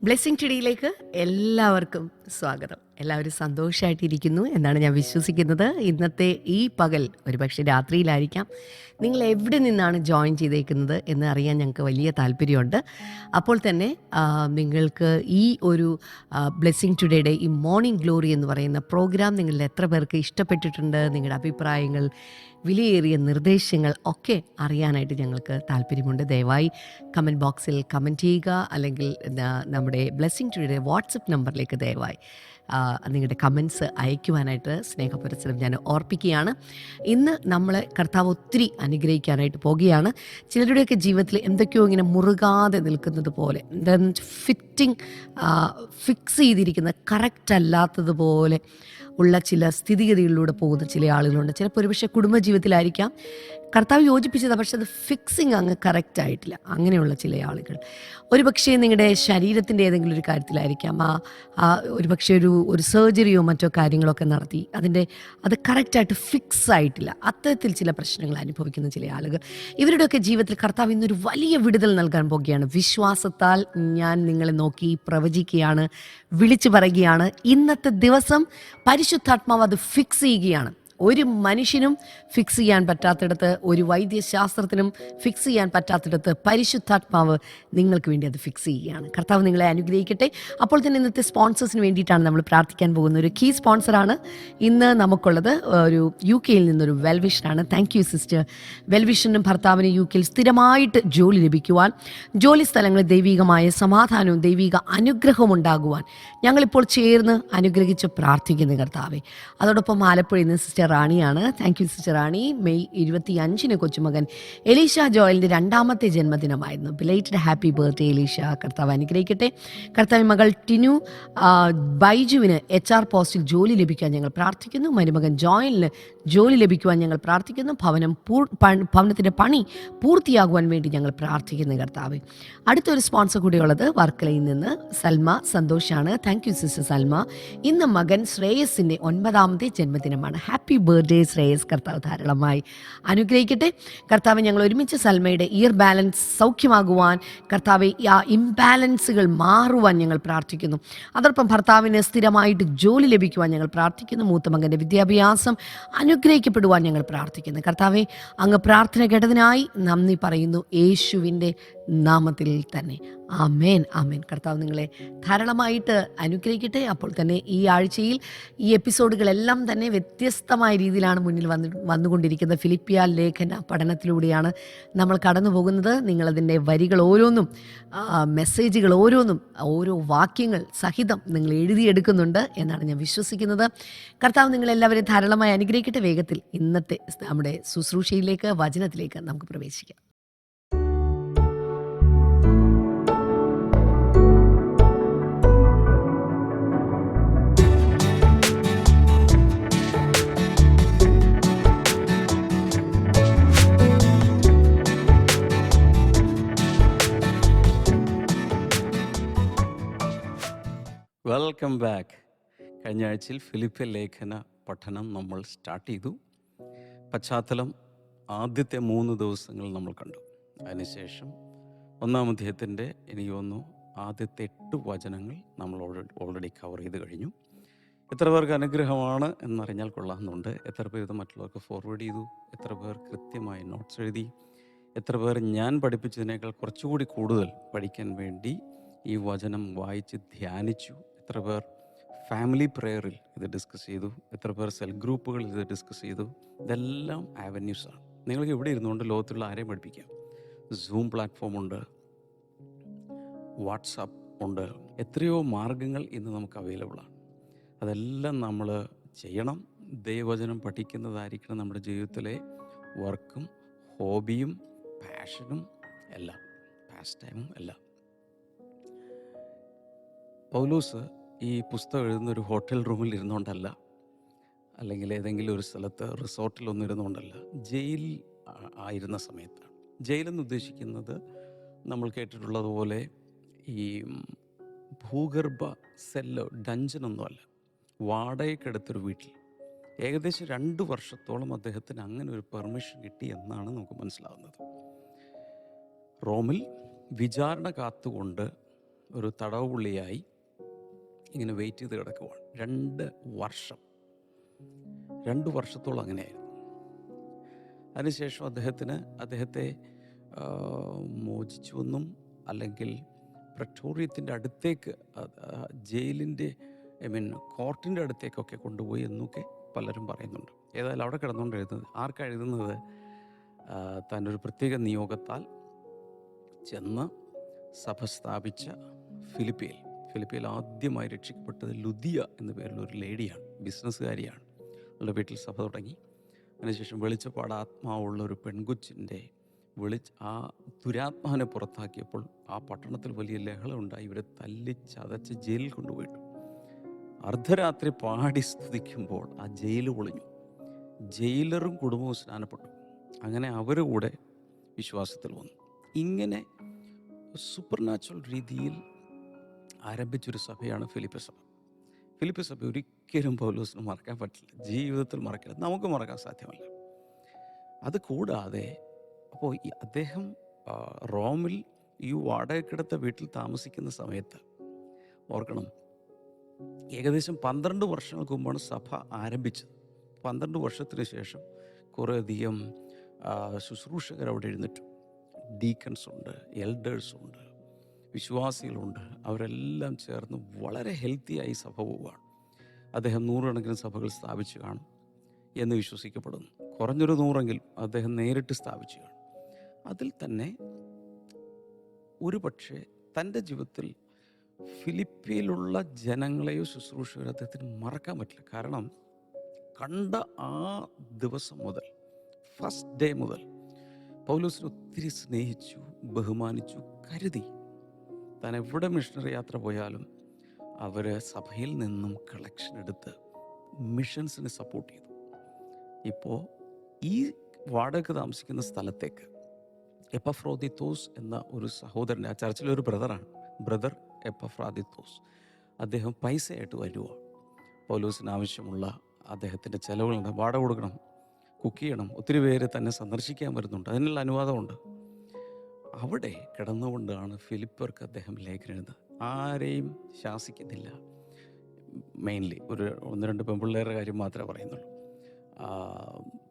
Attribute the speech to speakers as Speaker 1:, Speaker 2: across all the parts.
Speaker 1: Blessing ടുഡേയിലേക്ക് എല്ലാവർക്കും സ്വാഗതം. എല്ലാവരും സന്തോഷമായിട്ടിരിക്കുന്നു എന്നാണ് ഞാൻ വിശ്വസിക്കുന്നത്. ഇന്നത്തെ ഈ പകൽ ഒരുപക്ഷെ രാത്രിയിലായിരിക്കാം. നിങ്ങൾ എവിടെ നിന്നാണ് ജോയിൻ ചെയ്തേക്കുന്നത് എന്ന് അറിയാൻ ഞങ്ങൾക്ക് വലിയ താല്പര്യമുണ്ട്. അപ്പോൾ തന്നെ നിങ്ങൾക്ക് ഈ ഒരു ബ്ലെസ്സിങ് ടുഡേയുടെ ഈ മോർണിംഗ് ഗ്ലോറി എന്ന് പറയുന്ന പ്രോഗ്രാം നിങ്ങളിൽ എത്ര പേർക്ക് ഇഷ്ടപ്പെട്ടിട്ടുണ്ട്, നിങ്ങളുടെ അഭിപ്രായങ്ങൾ, വിലയേറിയ നിർദ്ദേശങ്ങൾ ഒക്കെ അറിയാനായിട്ട് ഞങ്ങൾക്ക് താല്പര്യമുണ്ട്. ദയവായി കമൻറ്റ് ബോക്സിൽ കമൻറ്റ് ചെയ്യുക, അല്ലെങ്കിൽ നമ്മുടെ ബ്ലെസ്സിങ് ടുഡേയുടെ വാട്സപ്പ് നമ്പറിലേക്ക് ദയവായി നിങ്ങളുടെ കമൻസ് അയക്കുവാനായിട്ട് സ്നേഹപുരസ്സരം ഞാൻ ഓർപ്പിക്കുകയാണ്. ഇന്ന് നമ്മളെ കർത്താവ് ഒത്തിരി അനുഗ്രഹിക്കാനായിട്ട് പോകുകയാണ്. ചിലരുടെയൊക്കെ ജീവിതത്തിൽ എന്തൊക്കെയോ ഇങ്ങനെ മുറുകാതെ നിൽക്കുന്നത് പോലെ, ഫിക്സ് ചെയ്തിരിക്കുന്ന കറക്റ്റ് അല്ലാത്തതുപോലെ ഉള്ള ചില സ്ഥിതിഗതികളിലൂടെ പോകുന്ന ചില ആളുകളുണ്ട്. ചിലപ്പോൾ ഒരുപക്ഷെ കുടുംബജീവിതത്തിലായിരിക്കാം കർത്താവ് യോജിപ്പിച്ചത്, പക്ഷെ അത് ഫിക്സിങ് അങ്ങ് കറക്റ്റ് ആയിട്ടില്ല. അങ്ങനെയുള്ള ചില ആളുകൾ ഒരുപക്ഷെ നിങ്ങളുടെ ശരീരത്തിൻ്റെ ഏതെങ്കിലും ഒരു കാര്യത്തിലായിരിക്കാം. ഒരുപക്ഷെ ഒരു സർജറിയോ മറ്റോ കാര്യങ്ങളൊക്കെ നടത്തി അത് കറക്റ്റായിട്ട് ഫിക്സ് ആയിട്ടില്ല. അത്തരത്തിൽ ചില പ്രശ്നങ്ങൾ അനുഭവിക്കുന്ന ചില ആളുകൾ, ഇവരുടെയൊക്കെ ജീവിതത്തിൽ കർത്താവ് ഇന്നൊരു വലിയ വിടുതൽ നൽകാൻ പോകുകയാണ്. വിശ്വാസത്താൽ ഞാൻ നിങ്ങളെ നോക്കി പ്രവചിക്കുകയാണ്, വിളിച്ചു പറയുകയാണ്. ഇന്നത്തെ ദിവസം പരിശുദ്ധാത്മാവ് അത് ഫിക്സ് ചെയ്യുകയാണ്. ഒരു മനുഷ്യനും ഫിക്സ് ചെയ്യാൻ പറ്റാത്തിടത്ത്, ഒരു വൈദ്യശാസ്ത്രത്തിനും ഫിക്സ് ചെയ്യാൻ പറ്റാത്തിടത്ത് പരിശുദ്ധാത്മാവ് നിങ്ങൾക്ക് വേണ്ടി അത് ഫിക്സ് ചെയ്യുകയാണ്. കർത്താവ് നിങ്ങളെ അനുഗ്രഹിക്കട്ടെ. അപ്പോൾ തന്നെ ഇന്നത്തെ സ്പോൺസേഴ്സിന് വേണ്ടിയിട്ടാണ് നമ്മൾ പ്രാർത്ഥിക്കാൻ പോകുന്ന ഒരു കീ സ്പോൺസറാണ് ഇന്ന് നമുക്കുള്ളത്. ഒരു UK-യിൽ നിന്നൊരു വെൽവിഷനാണ്. Thank you sister. വെൽവിഷനും ഭർത്താവിന് UK-യിൽ സ്ഥിരമായിട്ട് ജോലി ലഭിക്കുവാൻ, ജോലി സ്ഥലങ്ങളിൽ ദൈവികമായ സമാധാനവും ദൈവിക അനുഗ്രഹവും ഉണ്ടാകുവാൻ ഞങ്ങളിപ്പോൾ ചേർന്ന് അനുഗ്രഹിച്ച് പ്രാർത്ഥിക്കുന്നു കർത്താവെ. അതോടൊപ്പം ആലപ്പുഴയിൽ നിന്ന് സിസ്റ്റർ റാണിയാണ്. Thank you sister Rani. May 25 കൊച്ചുമകൻ എലീഷ ജോയലിൻ്റെ 2ാമത്തെ ജന്മദിനമായിരുന്നു. Belated happy birthday Elisha. കർത്താവ് അനുഗ്രഹിക്കട്ടെ. കർത്താവ് മകൾ ടിനു ബൈജുവിന് HR പോസ്റ്റിൽ ജോലി ലഭിക്കാൻ ഞങ്ങൾ പ്രാർത്ഥിക്കുന്നു. മരുമകൻ ജോയലിന് ജോലി ലഭിക്കുവാൻ ഞങ്ങൾ പ്രാർത്ഥിക്കുന്നു. ഭവനത്തിൻ്റെ പണി പൂർത്തിയാകുവാൻ വേണ്ടി ഞങ്ങൾ പ്രാർത്ഥിക്കുന്നു കർത്താവ്. അടുത്തൊരു സ്പോൺസർ കൂടിയുള്ളത് വർക്കലയിൽ നിന്ന് സൽമ സന്തോഷാണ്. Thank you sister Salma. ഇന്ന് മകൻ ശ്രേയസിൻ്റെ 9ാമത്തെ ജന്മദിനമാണ്. Happy birthday Shreyas. കർത്താവ് ധാരാളമായി അനുഗ്രഹിക്കട്ടെ. കർത്താവ് ഞങ്ങൾ ഒരുമിച്ച് സൽമയുടെ ഇയർ ബാലൻസ് സൗഖ്യമാകുവാൻ, കർത്താവ് ആ ഇംബാലൻസുകൾ മാറുവാൻ ഞങ്ങൾ പ്രാർത്ഥിക്കുന്നു. അതോടൊപ്പം ഭർത്താവിന് സ്ഥിരമായിട്ട് ജോലി ലഭിക്കുവാൻ ഞങ്ങൾ പ്രാർത്ഥിക്കുന്നു. മൂത്ത മകൻ്റെ വിദ്യാഭ്യാസം അനുഗ്രഹിക്കപ്പെടുവാൻ ഞങ്ങൾ പ്രാർത്ഥിക്കുന്നു. കർത്താവെ, അങ്ങ് പ്രാർത്ഥന കേട്ടതിനായി നന്ദി പറയുന്നു, യേശുവിൻ്റെ നാമത്തിൽ തന്നെ. ആമേൻ, ആമേൻ. കർത്താവ് നിങ്ങളെ ധാരാളമായിട്ട് അനുഗ്രഹിക്കട്ടെ. അപ്പോൾ തന്നെ ഈ ആഴ്ചയിൽ ഈ എപ്പിസോഡുകളെല്ലാം തന്നെ വ്യത്യസ്തമായ രീതിയിലാണ് മുന്നിൽ വന്നുകൊണ്ടിരിക്കുന്നത്. ഫിലിപ്പിയ ലേഖന പഠനത്തിലൂടെയാണ് നമ്മൾ കടന്നു പോകുന്നത്. നിങ്ങളതിൻ്റെ വരികൾ ഓരോന്നും, മെസ്സേജുകൾ ഓരോന്നും, ഓരോ വാക്യങ്ങൾ സഹിതം നിങ്ങൾ എഴുതിയെടുക്കുന്നുണ്ട് എന്നാണ് ഞാൻ വിശ്വസിക്കുന്നത്. കർത്താവ് നിങ്ങളെല്ലാവരെയും ധാരാളമായി അനുഗ്രഹിക്കട്ടെ. വേഗത്തിൽ ഇന്നത്തെ നമ്മുടെ ശുശ്രൂഷയിലേക്ക്, വചനത്തിലേക്ക് നമുക്ക് പ്രവേശിക്കാം.
Speaker 2: Welcome back. കഴിഞ്ഞ ആഴ്ചയിൽ ഫിലിപ്പിയ ലേഖന പഠനം നമ്മൾ സ്റ്റാർട്ട് ചെയ്തു. പശ്ചാത്തലം ആദ്യത്തെ 3 ദിവസങ്ങൾ നമ്മൾ കണ്ടു. അതിനുശേഷം 1-ാം അധ്യായത്തിൻ്റെ എനിക്ക് തോന്നുന്നു ആദ്യത്തെ 8 വചനങ്ങൾ നമ്മൾ ഓൾറെഡി കവർ ചെയ്ത് കഴിഞ്ഞു. എത്ര പേർക്ക് അനുഗ്രഹമാണ് എന്നറിഞ്ഞാൽ കൊള്ളാമെന്നുണ്ട്. എത്ര പേർ ഇത് മറ്റുള്ളവർക്ക് ഫോർവേഡ് ചെയ്തു, എത്ര പേർ കൃത്യമായി നോട്ട്സ് എഴുതി, എത്ര പേർ ഞാൻ പഠിപ്പിച്ചതിനേക്കാൾ കുറച്ചുകൂടി കൂടുതൽ പഠിക്കാൻ വേണ്ടി ഈ വചനം വായിച്ച് ധ്യാനിച്ചു, എത്ര പേർ ഫാമിലി പ്രെയറിൽ ഇത് ഡിസ്കസ് ചെയ്തു, എത്ര പേർ സെൽഫ് ഗ്രൂപ്പുകളിൽ ഇത് ഡിസ്കസ് ചെയ്തു. ഇതെല്ലാം ആവന്യൂസാണ്. നിങ്ങൾക്ക് ഇവിടെ ഇരുന്നുകൊണ്ട് ലോകത്തുള്ള ആരെയും പഠിപ്പിക്കാം. സൂം പ്ലാറ്റ്ഫോം ഉണ്ട്, വാട്സാപ്പ് ഉണ്ട്, എത്രയോ മാർഗങ്ങൾ ഇന്ന് നമുക്ക് അവൈലബിളാണ്. അതെല്ലാം നമ്മൾ ചെയ്യണം. ദൈവവചനം പഠിക്കുന്നതായിരിക്കണം നമ്മുടെ ജീവിതത്തിലെ വർക്കും ഹോബിയും പാഷനും എല്ലാം, പാസ്റ്റ് ടൈമും എല്ലാം. പൗലോസ് ഈ പുസ്തകം എഴുതുന്ന ഒരു ഹോട്ടൽ റൂമിൽ ഇരുന്നുകൊണ്ടല്ല, അല്ലെങ്കിൽ ഏതെങ്കിലും ഒരു സ്ഥലത്ത് റിസോർട്ടിലൊന്നും ഇരുന്നുകൊണ്ടല്ല, ജയിലിൽ ആയിരുന്ന സമയത്താണ്. ജയിലെന്ന് ഉദ്ദേശിക്കുന്നത് നമ്മൾ കേട്ടിട്ടുള്ളതുപോലെ ഈ ഭൂഗർഭ സെല്ലോ, ഡഞ്ചനൊന്നുമല്ല, വാടകയ്ക്കെടുത്തൊരു വീട്ടിൽ ഏകദേശം 2 വർഷത്തോളം അദ്ദേഹത്തിന് അങ്ങനെ ഒരു പെർമിഷൻ കിട്ടി എന്നാണ് നമുക്ക് മനസ്സിലാവുന്നത്. റോമിൽ വിചാരണ കാത്തുകൊണ്ട് ഒരു തടവ് പുള്ളിയായി ഇങ്ങനെ വെയിറ്റ് ചെയ്ത് കിടക്കുവാണ്. 2 വർഷം, 2 വർഷത്തോളം അങ്ങനെയായിരുന്നു. അതിനുശേഷം അദ്ദേഹത്തെ മോചിച്ചുവെന്നും അല്ലെങ്കിൽ പ്രറ്റോറിയത്തിൻ്റെ അടുത്തേക്ക്, ജയിലിൻ്റെ കോർട്ടിൻ്റെ അടുത്തേക്കൊക്കെ കൊണ്ടുപോയി എന്നൊക്കെ പലരും പറയുന്നുണ്ട്. ഏതായാലും അവിടെ കിടന്നുകൊണ്ട് എഴുതുന്നത് തൻ്റെ ഒരു പ്രത്യേക നിയോഗത്താൽ ചെന്ന് സഭ സ്ഥാപിച്ച ഫിലിപ്പിയിൽ ആദ്യമായി രക്ഷിക്കപ്പെട്ടത് ലുദിയ എന്ന പേരുള്ള ഒരു ലേഡിയാണ്, ബിസിനസ്സുകാരിയാണ്. അവളുടെ വീട്ടിൽ സഭ തുടങ്ങി. അതിനുശേഷം വെളിച്ചപ്പാട് ആത്മാവുള്ള ഒരു പെൺകൊച്ചിൻ്റെ ആ ദുരാത്മാവിനെ പുറത്താക്കിയപ്പോൾ ആ പട്ടണത്തിൽ വലിയ ലഹളം ഉണ്ടായി. ഇവരെ തല്ലിച്ചതച്ച് ജയിലിൽ കൊണ്ടുപോയിട്ടു. അർദ്ധരാത്രി പാടി സ്തുതിക്കുമ്പോൾ ആ ജയിൽ പൊളിഞ്ഞു. ജയിലറും കുടുംബവും സ്നാനപ്പെട്ടു. അങ്ങനെ അവർ കൂടെ വിശ്വാസത്തിൽ വന്നു. ഇങ്ങനെ സൂപ്പർ നാച്ചുറൽ രീതിയിൽ ആരംഭിച്ചൊരു സഭയാണ് ഫിലിപ്പി സഭ. ഫിലിപ്പി സഭ ഒരിക്കലും പൗലോസിന് മറക്കാൻ പറ്റില്ല, ജീവിതത്തിൽ മറക്കില്ല, നമുക്ക് മറക്കാൻ സാധ്യമല്ല. അത് കൂടാതെ അപ്പോൾ അദ്ദേഹം റോമിൽ ഈ വാടകയ്ക്കെടുത്ത വീട്ടിൽ താമസിക്കുന്ന സമയത്ത് ഓർക്കണം, ഏകദേശം 12 വർഷങ്ങൾക്ക് മുമ്പാണ് സഭ ആരംഭിച്ചത്. 12 വർഷത്തിന് ശേഷം കുറേയധികം ശുശ്രൂഷകർ അവിടെ എഴുന്നേറ്റു. ഡീക്കൺസ് ഉണ്ട്, എൽഡേഴ്സ് ഉണ്ട്, വിശ്വാസികളുണ്ട്. അവരെല്ലാം ചേർന്ന് വളരെ ഹെൽത്തിയായി സഭ പോവുകയാണ്. അദ്ദേഹം 100 കണക്കിന് സഭകൾ സ്ഥാപിച്ചു കാണും എന്ന് വിശ്വസിക്കപ്പെടുന്നു. കുറഞ്ഞൊരു 100എങ്കിലും അദ്ദേഹം നേരിട്ട് സ്ഥാപിച്ചു കാണും. അതിൽ തന്നെ ഒരു പക്ഷേ തൻ്റെ ജീവിതത്തിൽ ഫിലിപ്പിയിലുള്ള ജനങ്ങളെയോ ശുശ്രൂഷകരോ അദ്ദേഹത്തിന് മറക്കാൻ പറ്റില്ല. കാരണം കണ്ട ആ ദിവസം മുതൽ, ഫസ്റ്റ് ഡേ മുതൽ പൗലോസിനെ ഒത്തിരി സ്നേഹിച്ചു, ബഹുമാനിച്ചു, കരുതി. താൻ എവിടെ മിഷണറി യാത്ര പോയാലും അവർ സഭയിൽ നിന്നും കളക്ഷൻ എടുത്ത് മിഷൻസിനെ സപ്പോർട്ട് ചെയ്തു. ഇപ്പോൾ ഈ വാടക താമസിക്കുന്ന സ്ഥലത്തേക്ക് എപ്പഫ്രോദിത്തോസ് എന്ന ഒരു സഹോദരൻ, ആ ചർച്ചിലെ ഒരു ബ്രദർ എപ്പഫ്രോദിത്തോസ്, അദ്ദേഹം പൈസയായിട്ട് വരുക. പൗലോസിന് ആവശ്യമുള്ള അദ്ദേഹത്തിൻ്റെ ചിലവുകളുണ്ട്, വാടക കൊടുക്കണം, കുക്ക് ചെയ്യണം, ഒത്തിരി പേര് തന്നെ സന്ദർശിക്കാൻ വരുന്നുണ്ട്, അതിനുള്ള അനുവാദമുണ്ട്. അവിടെ കിടന്നുകൊണ്ടാണ് ഫിലിപ്പർക്ക് അദ്ദേഹം ലേഖനം എഴുതുന്നത്. ആരെയും ശാസിക്കുന്നില്ല, മെയിൻലി ഒരു 1-2 പെൺപിള്ളേരുടെ കാര്യം മാത്രമേ പറയുന്നുള്ളൂ.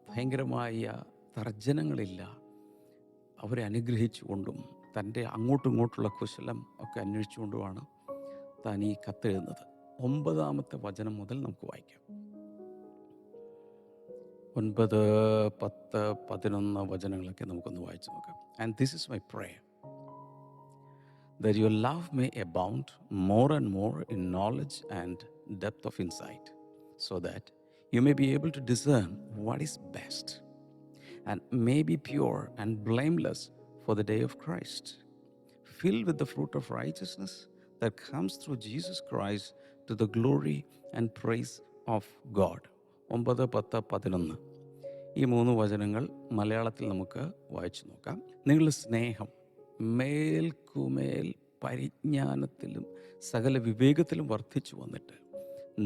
Speaker 2: ഭയങ്കരമായ തർജ്ജനങ്ങളില്ല. അവരെ അനുഗ്രഹിച്ചുകൊണ്ടും തൻ്റെ അങ്ങോട്ടും ഇങ്ങോട്ടുള്ള കുശലം ഒക്കെ അന്വേഷിച്ചുകൊണ്ടുമാണ് താൻ ഈ കത്തെഴുതുന്നത്. 9-ാമത്തെ വചനം മുതൽ നമുക്ക് വായിക്കാം. 9, 10, 11 വചനങ്ങളൊക്കെ നമുക്കൊന്ന് വായിച്ചു നോക്കാം. And this is my prayer, that your love may abound more and more in knowledge and depth of insight, so that you may be able to discern what is best, and may be pure and blameless for the day of Christ, filled with the fruit of righteousness that comes through Jesus Christ to the glory and praise of God. 9, 10, 11 ഈ 3 വചനങ്ങൾ മലയാളത്തിൽ നമുക്ക് വായിച്ചു നോക്കാം. നിങ്ങളുടെ സ്നേഹം മേൽക്കുമേൽ പരിജ്ഞാനത്തിലും സകല വിവേകത്തിലും വർദ്ധിച്ചു വന്നിട്ട്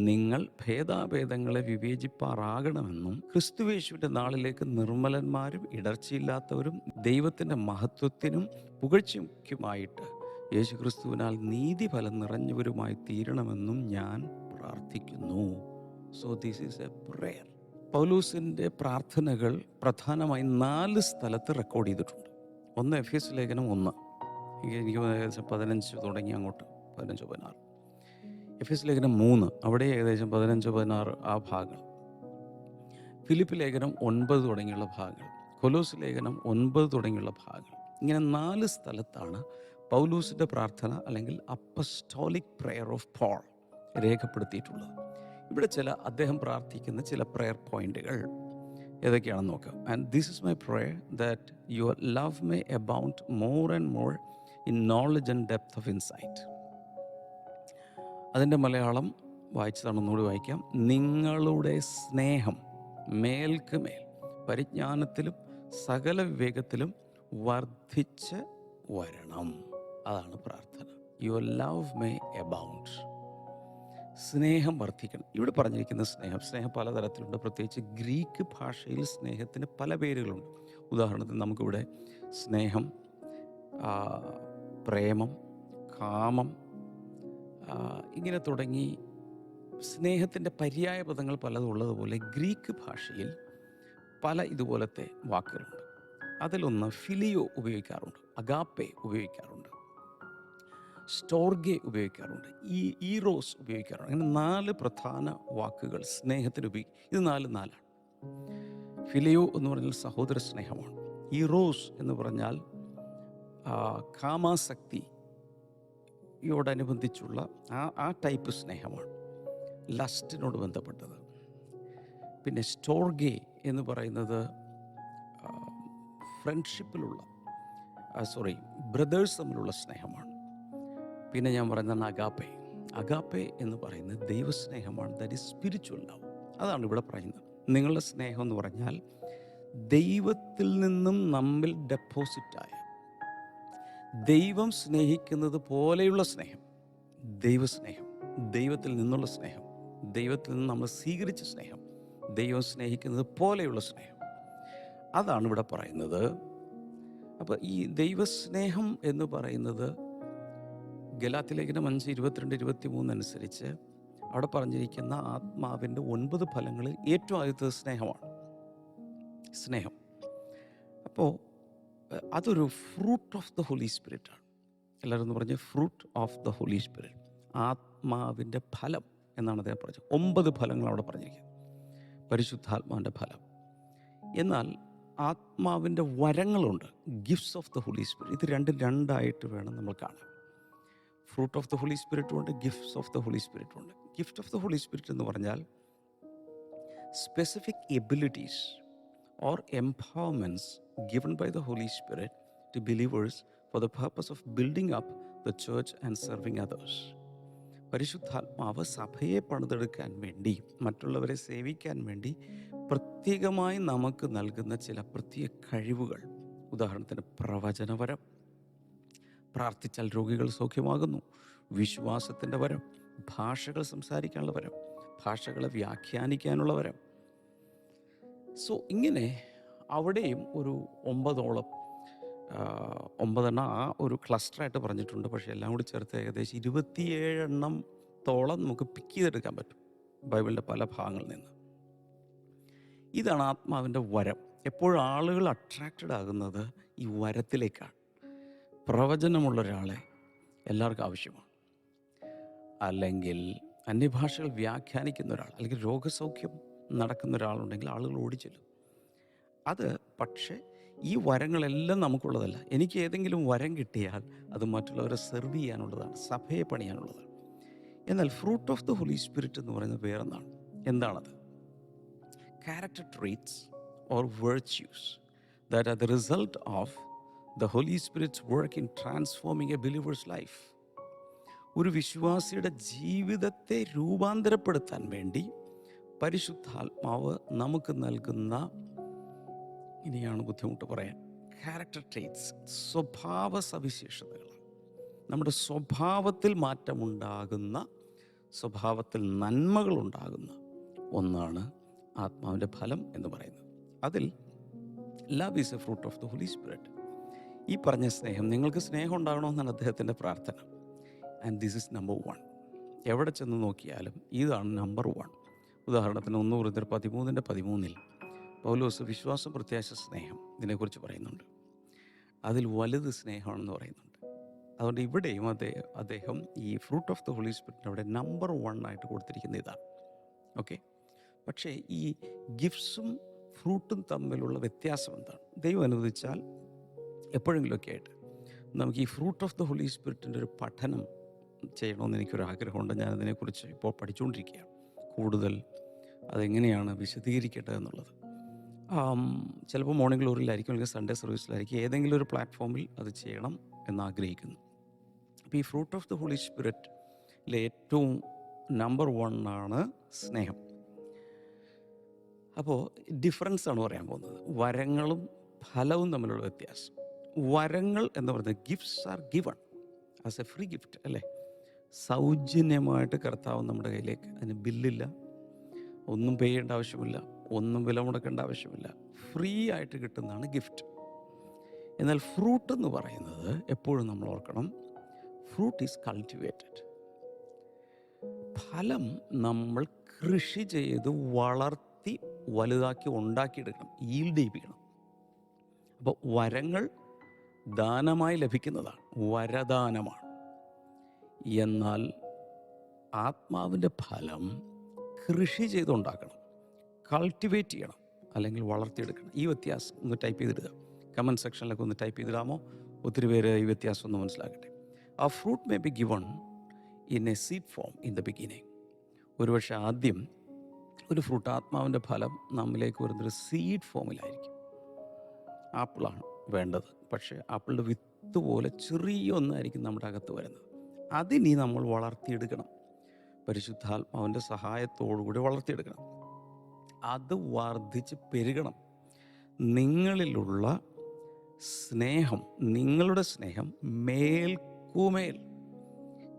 Speaker 2: നിങ്ങൾ ഭേദാഭേദങ്ങളെ വിവേചിപ്പാറാകണമെന്നും ക്രിസ്തുയേശുവിൻ്റെ നാളിലേക്ക് നിർമ്മലന്മാരും ഇടർച്ചയില്ലാത്തവരും ദൈവത്തിൻ്റെ മഹത്വത്തിനും പുകഴ്ചയ്ക്കുമായിട്ട് യേശുക്രിസ്തുവിനാൽ നീതിഫലം നിറഞ്ഞവരുമായി തീരണമെന്നും ഞാൻ പ്രാർത്ഥിക്കുന്നു. So this is A prayer. പൗലോസിൻ്റെ പ്രാർത്ഥനകൾ പ്രധാനമായി 4 സ്ഥലത്ത് റെക്കോർഡ് ചെയ്തിട്ടുണ്ട്. ഒന്ന് എഫേസ്യ ലേഖനം 1, എനിക്ക് ഏകദേശം 15 തുടങ്ങി അങ്ങോട്ട് 15, 16. എഫേസ്യ ലേഖനം 3, അവിടെ ഏകദേശം 15, 16 ആ ഭാഗങ്ങൾ. ഫിലിപ്പി ലേഖനം 9 തുടങ്ങിയുള്ള ഭാഗങ്ങൾ. കൊലോസ് ലേഖനം 9 തുടങ്ങിയുള്ള ഭാഗങ്ങൾ. ഇങ്ങനെ 4 സ്ഥലത്താണ് പൗലോസിൻ്റെ പ്രാർത്ഥന അല്ലെങ്കിൽ അപ്പസ്റ്റോളിക് പ്രെയർ ഓഫ് പോൾ രേഖപ്പെടുത്തിയിട്ടുള്ളത്. ഇവിടെ അദ്ദേഹം പ്രാർത്ഥിക്കുന്ന ചില പ്രെയർ പോയിന്റുകൾ ഏതൊക്കെയാണെന്ന് നോക്കാം. And this is my prayer that your love may abound more and more in knowledge and depth of insight. അതിൻ്റെ മലയാളം വായിച്ചതാണ്, ഒന്നുകൂടി വായിക്കാം. നിങ്ങളുടെ സ്നേഹം മേൽക്കുമേൽ പരിജ്ഞാനത്തിലും സകല വിവേകത്തിലും വർദ്ധിച്ച് വരണം. അതാണ് പ്രാർത്ഥന. Your love may abound. സ്നേഹം വർദ്ധിക്കണം. ഇവിടെ പറഞ്ഞിരിക്കുന്ന സ്നേഹം പലതരത്തിലുണ്ട്. പ്രത്യേകിച്ച് ഗ്രീക്ക് ഭാഷയിൽ സ്നേഹത്തിന് പല പേരുകളുണ്ട്. ഉദാഹരണത്തിന് നമുക്കിവിടെ സ്നേഹം, പ്രേമം, കാമം, ഇങ്ങനെ തുടങ്ങി സ്നേഹത്തിൻ്റെ പര്യായ പദങ്ങൾ പലതും ഉള്ളതുപോലെ ഗ്രീക്ക് ഭാഷയിൽ പല ഇതുപോലത്തെ വാക്കുകളുണ്ട്. അതിലൊന്ന് ഫിലിയോ ഉപയോഗിക്കാറുണ്ട്, അഗാപ്പെ ഉപയോഗിക്കാറുണ്ട്, സ്റ്റോർഗെ ഉപയോഗിക്കാറുണ്ട്, ഈറോസ് ഉപയോഗിക്കാറുണ്ട്. അങ്ങനെ 4 പ്രധാന വാക്കുകൾ സ്നേഹത്തിന് ഇത് 4 ഫിലിയോ എന്ന് പറഞ്ഞാൽ സഹോദര സ്നേഹമാണ്. ഈറോസ് എന്ന് പറഞ്ഞാൽ കാമാസക്തിയോടനുബന്ധിച്ചുള്ള ആ ടൈപ്പ് സ്നേഹമാണ്, ലസ്റ്റിനോട് ബന്ധപ്പെട്ടത്. പിന്നെ സ്റ്റോർഗെ എന്ന് പറയുന്നത് ഫ്രണ്ട്ഷിപ്പിലുള്ള ബ്രദേഴ്സ് തമ്മിലുള്ള സ്നേഹമാണ്. പിന്നെ ഞാൻ പറയുന്നതാണ് അഗാപ്പെ എന്ന് പറയുന്നത് ദൈവസ്നേഹമാണ്. That is spiritual love. അതാണ് ഇവിടെ പറയുന്നത്. നിങ്ങളുടെ സ്നേഹം എന്ന് പറഞ്ഞാൽ ദൈവത്തിൽ നിന്നും നമ്മിൽ ഡെപ്പോസിറ്റായ, ദൈവം സ്നേഹിക്കുന്നത് പോലെയുള്ള സ്നേഹം, ദൈവസ്നേഹം, ദൈവത്തിൽ നിന്നുള്ള സ്നേഹം, ദൈവത്തിൽ നിന്ന് നമ്മൾ സ്വീകരിച്ച സ്നേഹം, ദൈവം സ്നേഹിക്കുന്നത് പോലെയുള്ള സ്നേഹം, അതാണ് ഇവിടെ പറയുന്നത്. അപ്പോൾ ഈ ദൈവസ്നേഹം എന്ന് പറയുന്നത് ഗലാത്യലേഖനം 5:22-23 അനുസരിച്ച് അവിടെ പറഞ്ഞിരിക്കുന്ന ആത്മാവിൻ്റെ 9 ഫലങ്ങളിൽ ഏറ്റവും ആദ്യത്തെ സ്നേഹമാണ്. സ്നേഹം അപ്പോൾ അതൊരു ഫ്രൂട്ട് ഓഫ് ദ ഹോളി സ്പിരിറ്റാണ്. എല്ലാവരും എന്ന് പറഞ്ഞ് fruit of the holy spirit, ആത്മാവിൻ്റെ ഫലം എന്നാണ് അദ്ദേഹം പറഞ്ഞത്. 9 ഫലങ്ങൾ അവിടെ പറഞ്ഞിരിക്കുന്നത്, പരിശുദ്ധാത്മാവിൻ്റെ ഫലം. എന്നാൽ ആത്മാവിൻ്റെ വരങ്ങളുണ്ട്, gifts of the holy spirit. ഇത് രണ്ടായിട്ട് വേണം നമ്മൾ കാണാൻ. ഫ്രൂട്ട് ഓഫ് ദ ഹോളി സ്പിരിറ്റും ഉണ്ട്, ഗിഫ്റ്റ്സ് ഓഫ് ദ ഹോളി സ്പിരിറ്റും ഉണ്ട്. Gift of the holy spirit എന്ന് പറഞ്ഞാൽ specific abilities or empowerments given by the Holy Spirit to believers for the purpose of building up the church and serving others. പരിശുദ്ധാത്മാവ് സഭയെ പണിതെടുക്കാൻ വേണ്ടി, മറ്റുള്ളവരെ സേവിക്കാൻ വേണ്ടി പ്രത്യേകമായി നമുക്ക് നൽകുന്ന ചില പ്രത്യേക കഴിവുകൾ. ഉദാഹരണത്തിന് പ്രവചനവരം, പ്രാർത്ഥിച്ചാൽ രോഗികൾ സൗഖ്യമാകുന്നു, വിശ്വാസത്തിൻ്റെ വരം, ഭാഷകൾ സംസാരിക്കാനുള്ള വരം, ഭാഷകളെ വ്യാഖ്യാനിക്കാനുള്ള വരം. സോ ഇങ്ങനെ അവിടെയും ഒരു 9 ആ ഒരു ക്ലസ്റ്ററായിട്ട് പറഞ്ഞിട്ടുണ്ട്. പക്ഷേ എല്ലാം കൂടി ചേർത്ത് ഏകദേശം 27 നമുക്ക് പിക്ക് ചെയ്തെടുക്കാൻ പറ്റും ബൈബിളിൻ്റെ പല ഭാഗങ്ങളിൽ നിന്ന്. ഇതാണ് ആത്മാവിൻ്റെ വരം. എപ്പോഴും ആളുകൾ അട്രാക്റ്റഡ് ആകുന്നത് ഈ വരത്തിലേക്കാണ്. പ്രവചനമുള്ള ഒരാളെ എല്ലാവർക്കും ആവശ്യമാണ്, അല്ലെങ്കിൽ അന്യഭാഷകൾ വ്യാഖ്യാനിക്കുന്ന ഒരാൾ, അല്ലെങ്കിൽ രോഗസൗഖ്യം നടക്കുന്ന ഒരാളുണ്ടെങ്കിൽ ആളുകൾ ഓടിച്ചെല്ലും. അത് പക്ഷേ ഈ വരങ്ങളെല്ലാം നമുക്കുള്ളതല്ല. എനിക്ക് ഏതെങ്കിലും വരം കിട്ടിയാൽ അത് മറ്റുള്ളവരെ സെർവ് ചെയ്യാനുള്ളതാണ്, സഭയെ പണിയാനുള്ളതാണ്. എന്നാൽ fruit of the holy spirit എന്ന് പറയുന്നത് വേറൊന്നാണ്. എന്താണത്? Character traits or virtues that are the result of the holy spirit's work in transforming a believer's life. ഒരു വിശ്വാസിയുടെ ജീവിതത്തെ രൂപാന്തരപ്പെടുത്താൻ വേണ്ടി പരിശുദ്ധാത്മാവ് നമുക്ക് നൽകുന്ന, ഇനിയാണ് ബുദ്ധിമുട്ട് പറയാൻ, ക്യാരക്ടർ ട്രെയ്റ്റ്സ്, സ്വഭാവ സവിശേഷതകൾ. നമ്മുടെ സ്വഭാവത്തിൽ മാറ്റമുണ്ടാകുന്ന, സ്വഭാവത്തിൽ നന്മകളുണ്ടാകുന്ന ഒന്നാണ് ആത്മാവിൻ്റെ ഫലം എന്ന് പറയുന്നത്. അതിൽ love is a fruit of the holy spirit. ഈ പറഞ്ഞ സ്നേഹം, നിങ്ങൾക്ക് സ്നേഹം ഉണ്ടാകണമെന്നാണ് അദ്ദേഹത്തിൻ്റെ പ്രാർത്ഥന. And this is number 1. എവിടെ ചെന്ന് നോക്കിയാലും ഇതാണ് നമ്പർ 1. ഉദാഹരണത്തിന് 1 കൊരിന്ത്യർ 13:13 പൗലോസ് വിശ്വാസ പ്രത്യാശ സ്നേഹം ഇതിനെക്കുറിച്ച് പറയുന്നുണ്ട്. അതിൽ വലുത് സ്നേഹമാണെന്ന് പറയുന്നുണ്ട്. അതുകൊണ്ട് ഇവിടെയും അദ്ദേഹം ഈ fruit of the holy spirit അവിടെ നമ്പർ 1 ആയിട്ട് കൊടുത്തിരിക്കുന്ന ഇതാണ്. ഓക്കെ, പക്ഷേ ഈ ഗിഫ്റ്റ്സും ഫ്രൂട്ടും തമ്മിലുള്ള വ്യത്യാസം എന്താണ്? ദൈവം അനുവദിച്ചാൽ എപ്പോഴെങ്കിലുമൊക്കെ ആയിട്ട് നമുക്ക് ഈ ഫ്രൂട്ട് ഓഫ് ദ ഹോളി സ്പിരിറ്റിൻ്റെ ഒരു പഠനം ചെയ്യണമെന്ന് എനിക്കൊരു ആഗ്രഹമുണ്ട്. ഞാനതിനെക്കുറിച്ച് ഇപ്പോൾ പഠിച്ചുകൊണ്ടിരിക്കുകയാണ്. കൂടുതൽ അതെങ്ങനെയാണ് വിശദീകരിക്കേണ്ടത് എന്നുള്ളത്. ചിലപ്പോൾ മോർണിംഗ് ഗ്ലോറിയിലായിരിക്കും, അല്ലെങ്കിൽ സൺഡേ സർവീസിലായിരിക്കും, ഏതെങ്കിലും ഒരു പ്ലാറ്റ്ഫോമിൽ അത് ചെയ്യണം എന്നാഗ്രഹിക്കുന്നു. അപ്പോൾ ഈ ഫ്രൂട്ട് ഓഫ് ദ ഹോളി സ്പിരിറ്റിലെ ഏറ്റവും നമ്പർ 1 ആണ് സ്നേഹം. അപ്പോൾ ഡിഫറൻസ് ആണ് പറയാൻ പോകുന്നത്, വരങ്ങളും ഫലവും തമ്മിലുള്ള വ്യത്യാസം. വരങ്ങൾ എന്ന് പറയുന്നത് gifts are given as A free gift, അല്ലേ? സൗജന്യമായിട്ട് കർത്താവ് നമ്മുടെ കയ്യിലേക്ക്, അതിന് ബില്ലില്ല, ഒന്നും പേ ചെയ്യേണ്ട ആവശ്യമില്ല, ഒന്നും വില മുടക്കേണ്ട ആവശ്യമില്ല, ഫ്രീ ആയിട്ട് കിട്ടുന്നതാണ് ഗിഫ്റ്റ്. എന്നാൽ ഫ്രൂട്ട് എന്ന് പറയുന്നത് എപ്പോഴും നമ്മൾ ഓർക്കണം, ഫ്രൂട്ട് ഈസ് കൾട്ടിവേറ്റഡ്. ഫലം നമ്മൾ കൃഷി ചെയ്ത് വളർത്തി വലുതാക്കി ഉണ്ടാക്കിയെടുക്കണം, ഈൽഡ് ചെയ്യിപ്പിക്കണം. അപ്പോൾ വരങ്ങൾ ദാനമായി ലഭിക്കുന്നതാണ്, വരദാനമാണ്. എന്നാൽ ആത്മാവിൻ്റെ ഫലം കൃഷി ചെയ്തുണ്ടാക്കണം, കൾട്ടിവേറ്റ് ചെയ്യണം, അല്ലെങ്കിൽ വളർത്തിയെടുക്കണം. ഈ വ്യത്യാസം ഒന്ന് ടൈപ്പ് ചെയ്തിടുക, കമൻറ്റ് സെക്ഷനിലൊക്കെ ഒന്ന് ടൈപ്പ് ചെയ്തിടാമോ? ഒത്തിരി പേര് ഈ വ്യത്യാസം ഒന്ന് മനസ്സിലാക്കട്ടെ. ആ fruit may be given in A seed form in the beginning. ഒരുപക്ഷെ ആദ്യം ഒരു ഫ്രൂട്ട്, ആത്മാവിൻ്റെ ഫലം നമ്മിലേക്ക് വരുന്നൊരു സീഡ് ഫോമിലായിരിക്കും. ആപ്പിളാണ് വേണ്ടത്, പക്ഷേ ആപ്പിളിൻ്റെ വിത്ത് പോലെ ചെറിയ ഒന്നായിരിക്കും നമ്മുടെ അകത്ത് വരുന്നത്. അതിനി നമ്മൾ വളർത്തിയെടുക്കണം, പരിശുദ്ധാത്മാവിൻ്റെ സഹായത്തോടുകൂടി വളർത്തിയെടുക്കണം. അത് വർദ്ധിച്ച് പെരുകണം. നിങ്ങളിലുള്ള സ്നേഹം, നിങ്ങളുടെ സ്നേഹം മേൽക്കുമേൽ.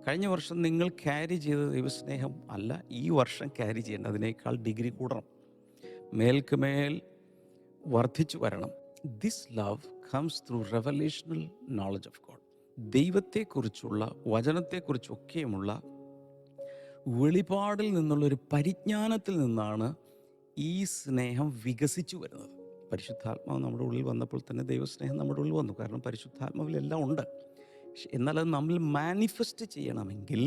Speaker 2: കഴിഞ്ഞ വർഷം നിങ്ങൾ ക്യാരി ചെയ്ത ദൈവസ്നേഹം അല്ല ഈ വർഷം ക്യാരി ചെയ്യേണ്ടത്, അതിനേക്കാൾ ഡിഗ്രി കൂടണം, മേൽക്കുമേൽ വർദ്ധിച്ചു വരണം. This love comes through revelational knowledge of God. ദൈവത്തെക്കുറിച്ചുള്ള, വചനത്തെക്കുറിച്ചൊക്കെയുമുള്ള വെളിപാടിൽ നിന്നുള്ളൊരു പരിജ്ഞാനത്തിൽ നിന്നാണ് ഈ സ്നേഹം വികസിച്ചു വരുന്നത്. പരിശുദ്ധാത്മാവ് നമ്മുടെ ഉള്ളിൽ വന്നപ്പോൾ തന്നെ ദൈവസ്നേഹം നമ്മുടെ ഉള്ളിൽ വന്നു. കാരണം പരിശുദ്ധാത്മാവിലെല്ലാം ഉണ്ട്. എന്നാൽ അത് നമ്മൾ മാനിഫെസ്റ്റ് ചെയ്യണമെങ്കിൽ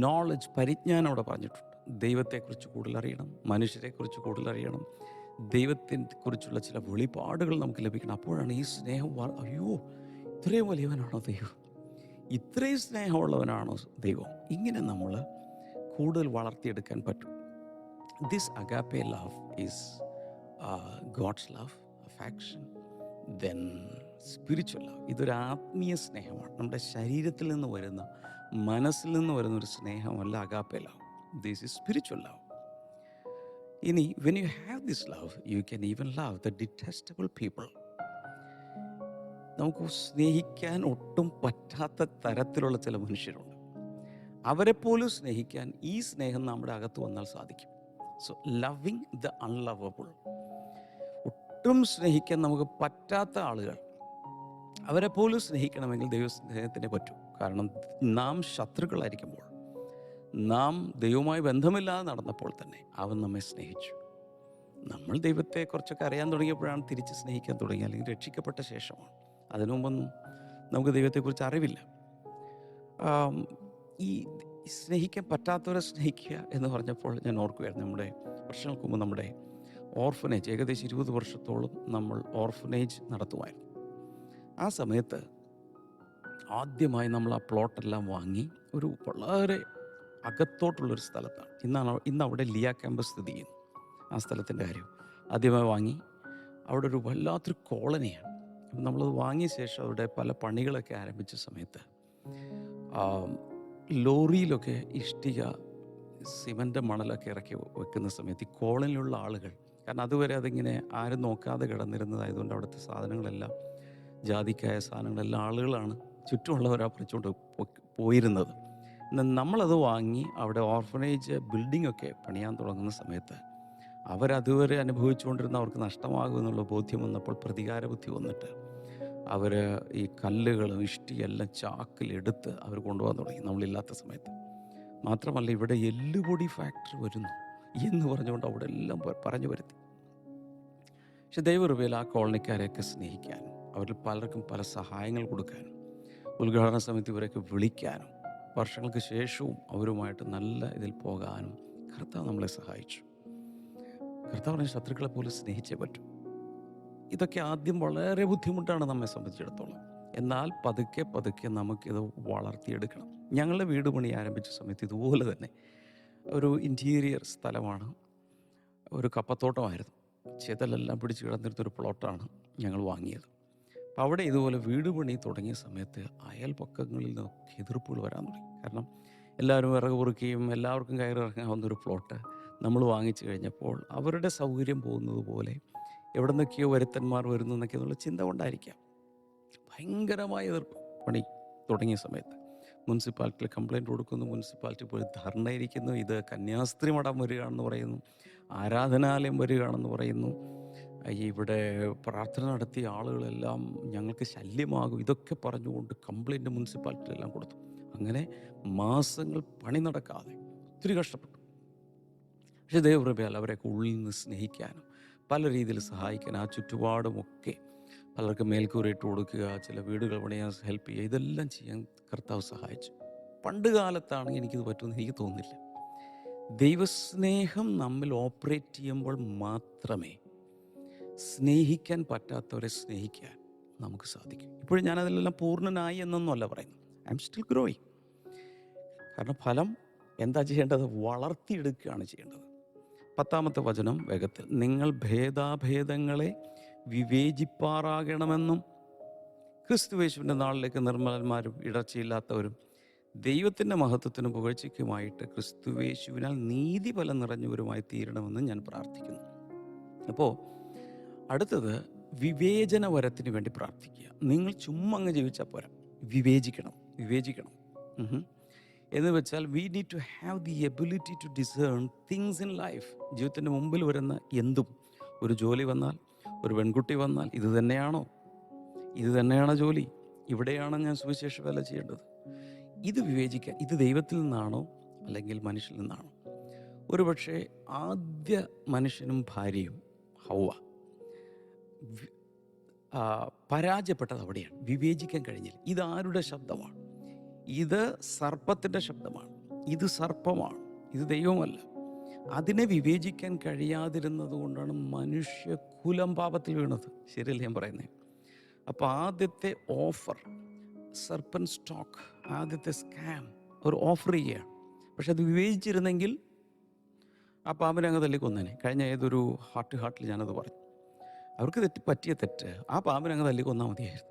Speaker 2: നോളജ്, പരിജ്ഞാനം അവിടെ പറഞ്ഞിട്ടുണ്ട്. ദൈവത്തെക്കുറിച്ച് കൂടുതൽ അറിയണം, മനുഷ്യരെക്കുറിച്ച് കൂടുതൽ അറിയണം, ദൈവത്തെ കുറിച്ചുള്ള ചില വെളിപാടുകൾ നമുക്ക് ലഭിക്കണം. അപ്പോഴാണ് ഈ സ്നേഹം, അയ്യോ ഇത്രയും വലിയവനാണോ ദൈവം, ഇത്രയും സ്നേഹമുള്ളവനാണോ ദൈവം, ഇങ്ങനെ നമ്മൾ കൂടുതൽ വളർത്തിയെടുക്കാൻ പറ്റും. This agape love is God's love, affection, then spiritual love. ഇതൊരു ആത്മീയ സ്നേഹമാണ്, നമ്മുടെ ശരീരത്തിൽ നിന്ന് വരുന്ന, മനസ്സിൽ നിന്ന് വരുന്ന ഒരു സ്നേഹമല്ല agape love. This is spiritual love. ഇനി when you have this love, you can even love the detestable people. നമുക്ക് സ്നേഹിക്കാൻ ഒട്ടും പറ്റാത്ത തരത്തിലുള്ള ചില മനുഷ്യരുണ്ട്. അവരെപ്പോലും സ്നേഹിക്കാൻ ഈ സ്നേഹം നമ്മുടെ അകത്ത് വന്നാൽ സാധിക്കും. So loving the unlovable. ഒട്ടും സ്നേഹിക്കാൻ നമുക്ക് പറ്റാത്ത ആളുകൾ, അവരെപ്പോലും സ്നേഹിക്കണമെങ്കിൽ ദൈവസ്നേഹത്തിനെ പറ്റൂ. കാരണം നാം ശത്രുക്കളായിരിക്കുമ്പോൾ, നാം ദൈവവുമായി ബന്ധമില്ലാതെ നടന്നപ്പോൾ തന്നെ അവൻ നമ്മെ സ്നേഹിച്ചു. നമ്മൾ ദൈവത്തെ കുറച്ചൊക്കെ അറിയാൻ തുടങ്ങിയപ്പോഴാണ് തിരിച്ച് സ്നേഹിക്കാൻ തുടങ്ങി, അല്ലെങ്കിൽ രക്ഷിക്കപ്പെട്ട ശേഷമാണ്. അതിനു മുമ്പൊന്നും നമുക്ക് ദൈവത്തെക്കുറിച്ച് അറിവില്ല. ഈ സ്നേഹിക്കാൻ പറ്റാത്തവരെ സ്നേഹിക്കുക എന്ന് പറഞ്ഞപ്പോൾ ഞാൻ ഓർക്കുകയായിരുന്നു, നമ്മുടെ വർഷങ്ങൾക്ക് മുമ്പ് നമ്മുടെ ഓർഫനേജ്, ഏകദേശം 20 വർഷത്തോളം നമ്മൾ ഓർഫനേജ് നടത്തുമായിരുന്നു. ആ സമയത്ത് ആദ്യമായി നമ്മൾ ആ പ്ലോട്ടെല്ലാം വാങ്ങി ഒരു വളരെ അകത്തോട്ടുള്ളൊരു സ്ഥലത്താണ്. ഇന്ന് അവിടെ ലിയ ക്യാമ്പസ് സ്ഥിതി ചെയ്യുന്നു. ആ സ്ഥലത്തിൻ്റെ കാര്യം ആദ്യമായി വാങ്ങി. അവിടെ ഒരു വല്ലാത്തൊരു കോളനിയാണ്. നമ്മളത് വാങ്ങിയ ശേഷം അവിടെ പല പണികളൊക്കെ ആരംഭിച്ച സമയത്ത് ലോറിയിലൊക്കെ ഇഷ്ടിക, സിമൻ്റ്, മണലൊക്കെ ഇറക്കി വെക്കുന്ന സമയത്ത് ഈ കോളനിയിലുള്ള ആളുകൾ, കാരണം അതുവരെ അതിങ്ങനെ ആരും നോക്കാതെ കിടന്നിരുന്നതായതുകൊണ്ട് അവിടുത്തെ സാധനങ്ങളെല്ലാം, ജാതിക്കായ സാധനങ്ങളെല്ലാം ആളുകളാണ് ചുറ്റുമുള്ളവരാ പറിച്ചുകൊണ്ട് പോയിരുന്നത്. എന്നാൽ നമ്മളത് വാങ്ങി അവിടെ ഓർഫനേജ് ബിൽഡിങ്ങൊക്കെ പണിയാൻ തുടങ്ങുന്ന സമയത്ത് അവരതുവരെ അനുഭവിച്ചുകൊണ്ടിരുന്ന അവർക്ക് നഷ്ടമാകുമെന്നുള്ള ബോധ്യം വന്നപ്പോൾ പ്രതികാര ബുദ്ധി വന്നിട്ട് അവർ ഈ കല്ലുകളും ഇഷ്ടിയെല്ലാം ചാക്കിലെടുത്ത് അവർ കൊണ്ടുപോകാൻ തുടങ്ങി നമ്മളില്ലാത്ത സമയത്ത്. മാത്രമല്ല ഇവിടെ എല്ലുപൊടി ഫാക്ടറി വരുന്നു എന്ന് പറഞ്ഞുകൊണ്ട് അവിടെ എല്ലാം പറഞ്ഞു വരുത്തി. പക്ഷെ ദൈവകൃപയിൽ ആ കോളനിക്കാരെയൊക്കെ സ്നേഹിക്കാനും അവരിൽ പലർക്കും പല സഹായങ്ങൾ കൊടുക്കാനും ഉദ്ഘാടന സമിതി ഇവരെയൊക്കെ വിളിക്കാനും വർഷങ്ങൾക്ക് ശേഷവും അവരുമായിട്ട് നല്ല ഇതിൽ പോകാനും കർത്താവ് നമ്മളെ സഹായിച്ചു. കർത്താവിനെ ശത്രുക്കളെ പോലും സ്നേഹിച്ചേ പറ്റൂ. ഇതൊക്കെ ആദ്യം വളരെ ബുദ്ധിമുട്ടാണ് നമ്മെ സംബന്ധിച്ചിടത്തോളം. എന്നാൽ പതുക്കെ പതുക്കെ നമുക്കിത് വളർത്തിയെടുക്കണം. ഞങ്ങളുടെ വീട് പണി ആരംഭിച്ച സമയത്ത് ഇതുപോലെ തന്നെ ഒരു ഇൻറ്റീരിയർ സ്ഥലമാണ്, ഒരു കപ്പത്തോട്ടമായിരുന്നു. ചെതലെല്ലാം പിടിച്ച് കിടന്നിരുന്നൊരു പ്ലോട്ടാണ് ഞങ്ങൾ വാങ്ങിയത്. അപ്പം അവിടെ ഇതുപോലെ വീട് പണി തുടങ്ങിയ സമയത്ത് അയൽപക്കങ്ങളിൽ നിന്നൊക്കെ എതിർപ്പുകൾ വരാൻ തുടങ്ങി. കാരണം എല്ലാവരും വിറക് പൊറുക്കുകയും എല്ലാവർക്കും കയറി ഇറങ്ങാവുന്നൊരു പ്ലോട്ട് നമ്മൾ വാങ്ങിച്ചു കഴിഞ്ഞപ്പോൾ അവരുടെ സൗകര്യം പോകുന്നത് പോലെ എവിടെ നിന്നൊക്കെയോ വരുത്തന്മാർ വരുന്നു എന്നൊക്കെ എന്നുള്ള ചിന്ത കൊണ്ടായിരിക്കാം ഭയങ്കരമായ എതിർപ്പ് പണി തുടങ്ങിയ സമയത്ത്. മുനിസിപ്പാലിറ്റിയിൽ കംപ്ലയിൻറ്റ് കൊടുക്കുന്നു, മുനിസിപ്പാലിറ്റി പോയി ധർണയിരിക്കുന്നു, ഇത് കന്യാസ്ത്രീ മഠം വരികയാണെന്ന് പറയുന്നു, ആരാധനാലയം വരികയാണെന്ന് പറയുന്നു, ഇവിടെ പ്രാർത്ഥന നടത്തിയ ആളുകളെല്ലാം ഞങ്ങൾക്ക് ശല്യമാകും, ഇതൊക്കെ പറഞ്ഞുകൊണ്ട് കംപ്ലയിൻറ്റ് മുനിസിപ്പാലിറ്റിയിലെല്ലാം കൊടുത്തു. അങ്ങനെ മാസങ്ങൾ പണി നടക്കാതെ ഒത്തിരി കഷ്ടപ്പെട്ടു. പക്ഷേ ദൈവകൃപയാൽ അവരെയൊക്കെ ഉള്ളിൽ നിന്ന് സ്നേഹിക്കാനും പല രീതിയിൽ സഹായിക്കാൻ, ആ ചുറ്റുപാടുമൊക്കെ പലർക്ക് മേൽക്കൂരയിട്ട് കൊടുക്കുക, ചില വീടുകൾ പണിയാൻ ഹെൽപ്പ് ചെയ്യുക, ഇതെല്ലാം ചെയ്യാൻ കർത്താവ് സഹായിച്ചു. പണ്ട് കാലത്താണെങ്കിൽ എനിക്കിത് പറ്റുമെന്ന് എനിക്ക് തോന്നുന്നില്ല. ദൈവസ്നേഹം നമ്മിൽ ഓപ്പറേറ്റ് ചെയ്യുമ്പോൾ മാത്രമേ സ്നേഹിക്കാൻ പറ്റാത്തവരെ സ്നേഹിക്കാൻ നമുക്ക് സാധിക്കും. ഇപ്പോഴും ഞാനതിലെല്ലാം പൂർണ്ണനായി എന്നൊന്നുമല്ല പറയുന്നത്. I am still growing. കാരണം ഫലം എന്താ ചെയ്യേണ്ടത്? വളർത്തിയെടുക്കുകയാണ് ചെയ്യേണ്ടത്. 10-ാമത്തെ വചനം വേഗത്തിൽ. നിങ്ങൾ ഭേദാഭേദങ്ങളെ വിവേചിപ്പാറാകണമെന്നും ക്രിസ്തുയേശുവിൻ്റെ നാളിലേക്ക് നിർമ്മലന്മാരും ഇടർച്ചയില്ലാത്തവരും ദൈവത്തിൻ്റെ മഹത്വത്തിനും പുകഴ്ചയ്ക്കുമായിട്ട് ക്രിസ്തുയേശുവിനാൽ നീതിഫലം നിറഞ്ഞവരുമായി തീരണമെന്ന് ഞാൻ പ്രാർത്ഥിക്കുന്നു. അപ്പോൾ അടുത്തത് വിവേചനവരത്തിന് വേണ്ടി പ്രാർത്ഥിക്കുക. നിങ്ങൾ ചുമ്മാ അങ്ങ് ജീവിച്ചാൽ പോരാ, വിവേചിക്കണം. എന്ന് വെച്ചാൽ we need to have the ability to discern things in life. ജീവിതത്തിൻ്റെ മുമ്പിൽ വരുന്ന എന്തും, ഒരു ജോലി വന്നാൽ, ഒരു പെൺകുട്ടി വന്നാൽ, ഇത് തന്നെയാണോ ജോലി, ഇവിടെയാണോ ഞാൻ സുവിശേഷ വേല ചെയ്യേണ്ടത്, ഇത് വിവേചിക്കാൻ. ഇത് ദൈവത്തിൽ നിന്നാണോ അല്ലെങ്കിൽ മനുഷ്യനിൽ നിന്നാണോ? ഒരുപക്ഷെ ആദ്യ മനുഷ്യനും ഭാര്യയും ഹൗവ പരാജയപ്പെട്ടത് അവിടെയാണ്. വിവേചിക്കാൻ കഴിഞ്ഞില്ല. ഇതാരുടെ ശബ്ദമാണ്? ഇത് സർപ്പത്തിൻ്റെ ശബ്ദമാണ്. ഇത് സർപ്പമാണ്, ഇത് ദൈവമല്ല. അതിനെ വിവേചിക്കാൻ കഴിയാതിരുന്നത് കൊണ്ടാണ് മനുഷ്യകുലം പാപത്തിൽ വീണത്. ശരിയല്ലേ ഞാൻ പറയുന്നത്? അപ്പോൾ ആദ്യത്തെ ഓഫർ, സർപ്പൻ സ്റ്റോക്ക്, ആദ്യത്തെ സ്കാം ഒരു ഓഫർ ചെയ്യുകയാണ്. പക്ഷെ അത് വിവേചിച്ചിരുന്നെങ്കിൽ ആ പാമ്പിനെ അങ്ങ് തല്ലി കൊന്നേനെ. കഴിഞ്ഞ ഏതൊരു ഹാർട്ടിൽ ഞാനത് പറഞ്ഞു. അവർക്ക് പറ്റിയ തെറ്റ്, ആ പാമ്പിനെ അങ്ങ് തല്ലി കൊന്നാൽ മതിയായിരുന്നു.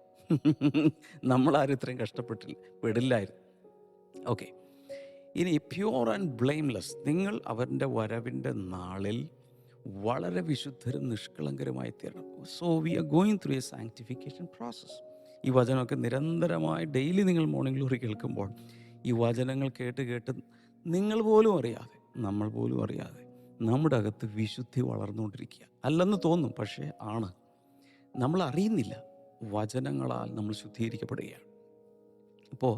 Speaker 2: നമ്മളാരും ഇത്രയും പെടില്ലായിരുന്നു. ഓക്കെ, ഇനി പ്യൂർ ആൻഡ് ബ്ലെയിംലെസ്. നിങ്ങൾ അവൻ്റെ വരവിൻ്റെ നാളിൽ വളരെ വിശുദ്ധരും നിഷ്കളങ്കരുമായി തീരണം. So we are going through A sanctification process. ഈ വചനമൊക്കെ നിരന്തരമായി ഡെയിലി നിങ്ങൾ മോർണിംഗ് ഗ്ലോറി കേൾക്കുമ്പോൾ ഈ വചനങ്ങൾ കേട്ട് നിങ്ങൾ പോലും അറിയാതെ, നമ്മൾ പോലും അറിയാതെ നമ്മുടെ അകത്ത് വിശുദ്ധി വളർന്നുകൊണ്ടിരിക്കുക. അല്ലെന്ന് തോന്നും, പക്ഷേ ആണ്. നമ്മൾ അറിയുന്നില്ല. വചനങ്ങളാൽ നമ്മൾ ശുദ്ധീകരിക്കപ്പെടുകയാണ്. അപ്പോൾ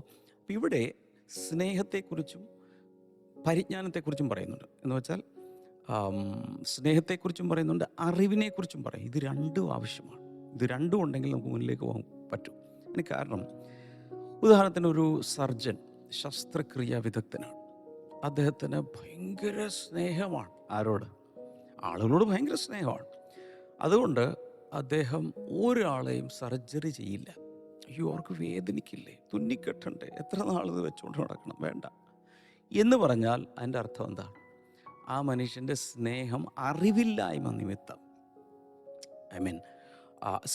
Speaker 2: ഇവിടെ സ്നേഹത്തെക്കുറിച്ചും പരിജ്ഞാനത്തെക്കുറിച്ചും പറയുന്നുണ്ട്. എന്ന് വെച്ചാൽ സ്നേഹത്തെക്കുറിച്ചും പറയുന്നുണ്ട്, അറിവിനെക്കുറിച്ചും പറയും. ഇത് രണ്ടും ആവശ്യമാണ്. ഇത് രണ്ടും ഉണ്ടെങ്കിൽ നമുക്ക് മുന്നിലേക്ക് പോകാൻ പറ്റും. അതിന് കാരണം, ഉദാഹരണത്തിന് ഒരു സർജൻ, ശസ്ത്രക്രിയാ വിദഗ്ധനാണ്. അദ്ദേഹത്തിന് ഭയങ്കര സ്നേഹമാണ്. ആരോട്? ആളുകളോട് ഭയങ്കര സ്നേഹമാണ്. അതുകൊണ്ട് അദ്ദേഹം ഒരാളെയും സർജറി ചെയ്യില്ല. അയ്യോ, അവർക്ക് വേദനിക്കില്ലേ, തുന്നിക്കെട്ടണ്ടേ, എത്ര നാളിത് വെച്ചുകൊണ്ട് നടക്കണം, വേണ്ട എന്ന് പറഞ്ഞാൽ അതിൻ്റെ അർത്ഥം എന്താണ്? ആ മനുഷ്യൻ്റെ സ്നേഹം അറിവില്ലായ്മ നിമിത്തം,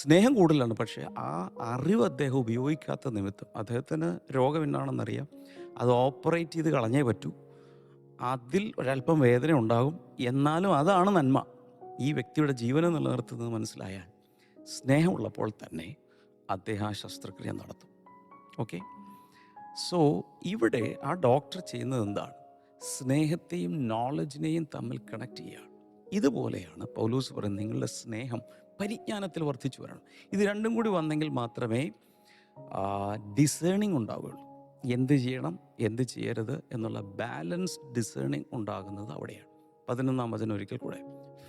Speaker 2: സ്നേഹം കൂടുതലാണ്, പക്ഷേ ആ അറിവ് അദ്ദേഹം ഉപയോഗിക്കാത്ത നിമിത്തം അദ്ദേഹത്തിന് രോഗം എന്നാണെന്നറിയാം. അത് ഓപ്പറേറ്റ് ചെയ്ത് കളഞ്ഞേ പറ്റൂ. അതിൽ ഒരല്പം വേദന ഉണ്ടാകും. എന്നാലും അതാണ് നന്മ. ഈ വ്യക്തിയുടെ ജീവനെ നിലനിർത്തുന്നത് മനസ്സിലായാൽ സ്നേഹമുള്ളപ്പോൾ തന്നെ അദ്ദേഹം ആ ശസ്ത്രക്രിയ നടത്തും. ഓക്കെ, സോ ഇവിടെ ആ ഡോക്ടർ ചെയ്യുന്നത് എന്താണ്? സ്നേഹത്തെയും നോളജിനെയും തമ്മിൽ കണക്ട് ചെയ്യുകയാണ്. ഇതുപോലെയാണ് പൗലോസ് പറയുന്നത്, നിങ്ങളുടെ സ്നേഹം പരിജ്ഞാനത്തിൽ വർദ്ധിച്ചു വരണം. ഇത് രണ്ടും കൂടി വന്നെങ്കിൽ മാത്രമേ ഡിസേണിങ് ഉണ്ടാവുകയുള്ളൂ. എന്ത് ചെയ്യണം, എന്ത് ചെയ്യരുത് എന്നുള്ള ബാലൻസ്ഡ് ഡിസേണിങ് ഉണ്ടാകുന്നത് അവിടെയാണ്. 11-ാം വചനം ഒരിക്കൽ കൂടെ,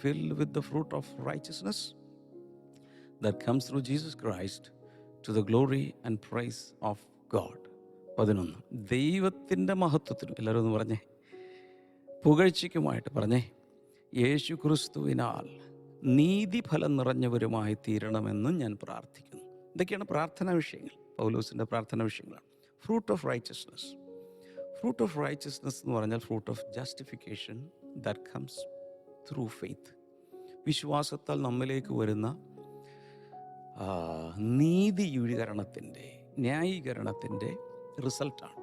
Speaker 2: filled with the fruit of righteousness that comes through Jesus Christ to the glory and praise of God. 11, ദൈവത്തിൻ്റെ മഹത്വത്തിനും, എല്ലാവരും ഒന്ന് പറഞ്ഞേ, പുകഴ്ചയ്ക്കുമായിട്ട് പറഞ്ഞേ, യേശു ക്രിസ്തുവിനാൽ നീതിഫലം നിറഞ്ഞവരുമായി തീരണമെന്നും ഞാൻ പ്രാർത്ഥിക്കുന്നു. ഇതൊക്കെയാണ് പ്രാർത്ഥനാ വിഷയങ്ങൾ, പൗലോസിൻ്റെ പ്രാർത്ഥനാ വിഷയങ്ങളാണ്. Fruit of righteousness. Fruit of righteousness എന്ന് പറഞ്ഞാൽ fruit of justification that comes through faith. വിശ്വാസത്താൽ നമ്മിലേക്ക് വരുന്ന നീതീകരണത്തിൻ്റെ, ന്യായീകരണത്തിൻ്റെ റിസൾട്ടാണ്.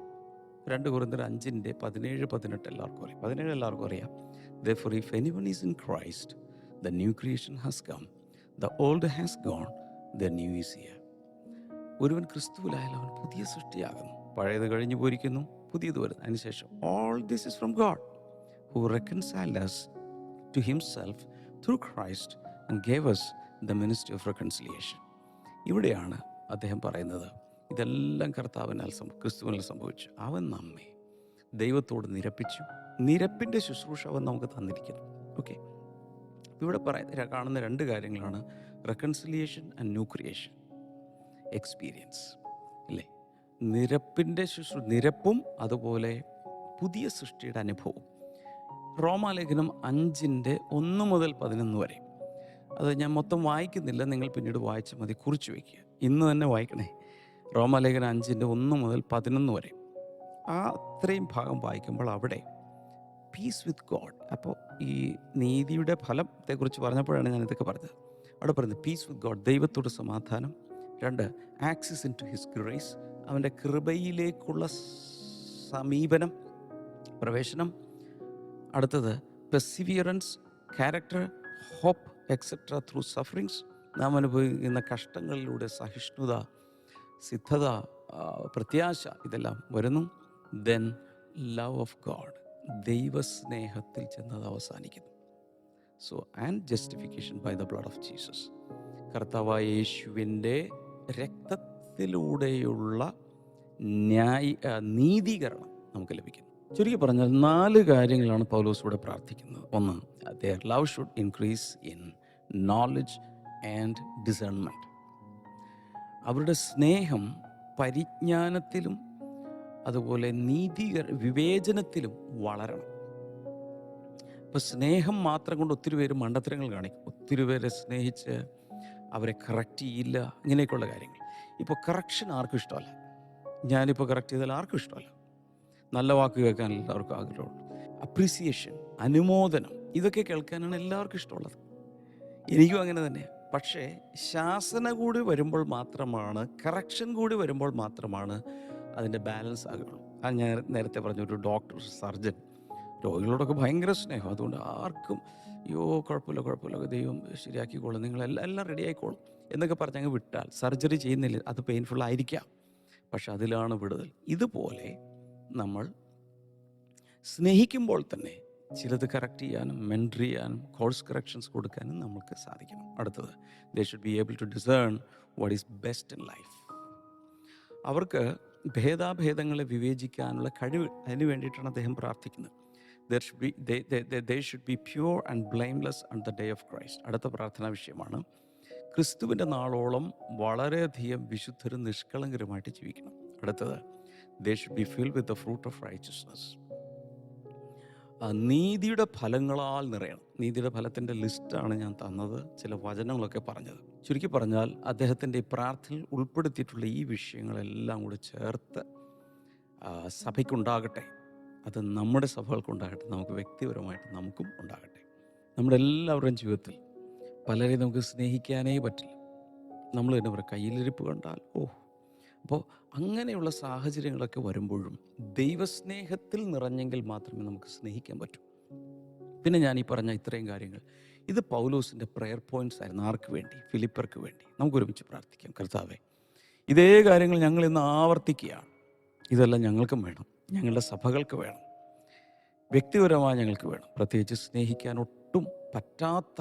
Speaker 2: 2 കൊരിന്ത്യർ 5:17-18 എല്ലാവർക്കും അറിയാം. 17 എല്ലാവർക്കും അറിയാം. Therefore, if anyone is in Christ, the new creation has come, the old has gone, the new is here. ഒരുവൻ ക്രിസ്തുവിലായാൽ അവൻ പുതിയ സൃഷ്ടിയാകുന്നു, പഴയത് കഴിഞ്ഞു പോയിരിക്കുന്നു, പുതിയത് വരുന്നു. അതിനുശേഷം all this is from God, who reconciled us to himself through Christ and gave us the ministry of reconciliation. ഇവിടെയാണ് അദ്ദേഹം പറയുന്നത്, ഇതെല്ലാം കർത്താവിനാൽ ക്രിസ്തുവിനാൽ സംഭവിച്ചു. അവൻ നമ്മെ ദൈവത്തോട് നിരപ്പിച്ചു. നിരപ്പിൻ്റെ ശുശ്രൂഷ അവൻ നമുക്ക് തന്നിരിക്കുന്നു. ഓക്കെ, ഇവിടെ കാണുന്ന രണ്ട് കാര്യങ്ങളാണ് reconciliation and new creation experience, അല്ലേ? നിരപ്പും അതുപോലെ പുതിയ സൃഷ്ടിയുടെ അനുഭവം. റോമാലേഖനം 5:1-11 വരെ. അത് ഞാൻ മൊത്തം വായിക്കുന്നില്ല, നിങ്ങൾ പിന്നീട് വായിച്ചാൽ മതി, കുറിച്ച് വയ്ക്കുക. ഇന്ന് തന്നെ വായിക്കണേ. റോമാലേഖനം 5:1-11 വരെ. ആ അത്രയും ഭാഗം വായിക്കുമ്പോൾ അവിടെ പീസ് വിത്ത് ഗോഡ്. അപ്പോൾ ഈ നീതിയുടെ ഫലത്തെക്കുറിച്ച് പറഞ്ഞപ്പോഴാണ് ഞാൻ ഇതൊക്കെ പറഞ്ഞത്. അവിടെ പറയുന്നത് പീസ് വിത്ത് ഗോഡ്, ദൈവത്തോട് സമാധാനം. 2, access into his grace, അവൻ്റെ കൃപയിലേക്കുള്ള സമീപനം, പ്രവേശനം. അടുത്തത് perseverance, character, hope etcetera through sufferings, നാം അനുഭവിക്കുന്ന കഷ്ടങ്ങളിലൂടെ സഹിഷ്ണുത, സിദ്ധത, പ്രത്യാശ, ഇതെല്ലാം വരുന്നു. ദെൻ ലവ് ഓഫ് ഗോഡ്, ദൈവസ്നേഹത്തിൽ ചെന്നത് അവസാനിക്കുന്നു. So and justification by the blood of Jesus, കർത്താവായ യേശുവിൻ്റെ രക്തത്തിലൂടെയുള്ള നീതീകരണം നമുക്ക് ലഭിക്കുന്നു. ചുരുക്കി പറഞ്ഞാൽ 4 കാര്യങ്ങളാണ് പൗലോസ് ഇവിടെ പ്രാർത്ഥിക്കുന്നത്. 1, their love should increase in knowledge and discernment. അവരുടെ സ്നേഹം പരിജ്ഞാനത്തിലും അതുപോലെ വിവേചനത്തിലും വളരണം. ഇപ്പം സ്നേഹം മാത്രം കൊണ്ട് ഒത്തിരി പേര് മണ്ടത്തരങ്ങൾ കാണിക്കും. ഒത്തിരി പേരെ സ്നേഹിച്ച് അവരെ കറക്റ്റ് ചെയ്യില്ല, ഇങ്ങനെയൊക്കെയുള്ള കാര്യങ്ങൾ. ഇപ്പോൾ കറക്ഷൻ ആർക്കും ഇഷ്ടമല്ല. ഞാനിപ്പോൾ കറക്റ്റ് ചെയ്താൽ ആർക്കും ഇഷ്ടമല്ല. നല്ല വാക്ക് കേൾക്കാൻ എല്ലാവർക്കും ആഗ്രഹമുള്ളൂ. അപ്രീസിയേഷൻ, അനുമോദനം, ഇതൊക്കെ കേൾക്കാനാണ് എല്ലാവർക്കും ഇഷ്ടമുള്ളത്. എനിക്കും അങ്ങനെ തന്നെയാണ്. പക്ഷേ ശാസന കൂടി വരുമ്പോൾ മാത്രമാണ്, കറക്ഷൻ കൂടി വരുമ്പോൾ മാത്രമാണ് അതിൻ്റെ ബാലൻസ് ആകുള്ളൂ. അത് ഞാൻ നേരത്തെ പറഞ്ഞ ഒരു ഡോക്ടർ, സർജൻ, രോഗികളോടൊക്കെ ഭയങ്കര സ്നേഹം. അതുകൊണ്ട് ആർക്കും കുഴപ്പമില്ല, ദൈവം ശരിയാക്കിക്കോളും, നിങ്ങളെല്ലാം റെഡി ആയിക്കോളും എന്നൊക്കെ പറഞ്ഞ് അങ്ങ് വിട്ടാൽ സർജറി ചെയ്യുന്നില്ല. അത് പെയിൻഫുൾ ആയിരിക്കാം, പക്ഷെ അതിലാണ് വിടുതൽ. ഇതുപോലെ നമ്മൾ സ്നേഹിക്കുമ്പോൾ തന്നെ ചിലത് കറക്റ്റ് ചെയ്യാനും മെൻറ്റർ ചെയ്യാനും കോഴ്സ് കറക്ഷൻസ് കൊടുക്കാനും നമുക്ക് സാധിക്കണം. അടുത്തത്, they should be able to discern what is best in life. അവർക്ക് ഭേദാഭേദങ്ങളെ വിവേചിക്കാനുള്ള കഴിവ്, അതിന് വേണ്ടിയിട്ടാണ് അദ്ദേഹം പ്രാർത്ഥിക്കുന്നത്. They should be pure and blameless on the day of Christ. അടുത്ത പ്രാർത്ഥനാ വിഷയമാണ് ക്രിസ്തുവിൻ്റെ നാളോളം വളരെയധികം വിശുദ്ധരും നിഷ്കളങ്കരുമായിട്ട് ജീവിക്കണം. അടുത്തത്, they should be filled with the fruit of righteousness. നീതിയുടെ ഫലങ്ങളാൽ നിറയണം. നീതിയുടെ ഫലത്തിൻ്റെ ലിസ്റ്റാണ് ഞാൻ തന്നത്, ചില വചനങ്ങളൊക്കെ പറഞ്ഞത്. ചുരുക്കി പറഞ്ഞാൽ അദ്ദേഹത്തിൻ്റെ പ്രാർത്ഥനയിൽ ഉൾപ്പെടുത്തിയിട്ടുള്ള ഈ വിഷയങ്ങളെല്ലാം കൂടി ചേർത്ത് സഭയ്ക്കുണ്ടാകട്ടെ. അത് നമ്മുടെ സഭകൾക്കുണ്ടാകട്ടെ, നമുക്ക് വ്യക്തിപരമായിട്ട് നമുക്കും ഉണ്ടാകട്ടെ. നമ്മുടെ എല്ലാവരുടെയും ജീവിതത്തിൽ പലരെയും നമുക്ക് സ്നേഹിക്കാനേ പറ്റില്ല. നമ്മൾ തന്നെ പറയും, കയ്യിലിരിപ്പ് കണ്ടാൽ അപ്പോൾ അങ്ങനെയുള്ള സാഹചര്യങ്ങളൊക്കെ വരുമ്പോഴും ദൈവസ്നേഹത്തിൽ നിറഞ്ഞെങ്കിൽ മാത്രമേ നമുക്ക് സ്നേഹിക്കാൻ പറ്റൂ. പിന്നെ ഞാൻ ഈ പറഞ്ഞ ഇത്രയും കാര്യങ്ങൾ, ഇത് പൗലോസിൻ്റെ പ്രെയർ പോയിൻറ്റ്സ് ആയിരുന്നു. ആർക്ക് വേണ്ടി? ഫിലിപ്പർക്ക് വേണ്ടി. നമുക്കൊരുമിച്ച് പ്രാർത്ഥിക്കാം. കർത്താവേ, ഇതേ കാര്യങ്ങൾ ഞങ്ങൾ ഇന്ന് ആവർത്തിക്കുകയാണ്. ഇതെല്ലാം ഞങ്ങൾക്കും വേണം, ഞങ്ങളുടെ സഭകൾക്ക് വേണം, വ്യക്തിപരമായി ഞങ്ങൾക്ക് വേണം. പ്രത്യേകിച്ച് സ്നേഹിക്കാൻ ഒട്ടും പറ്റാത്ത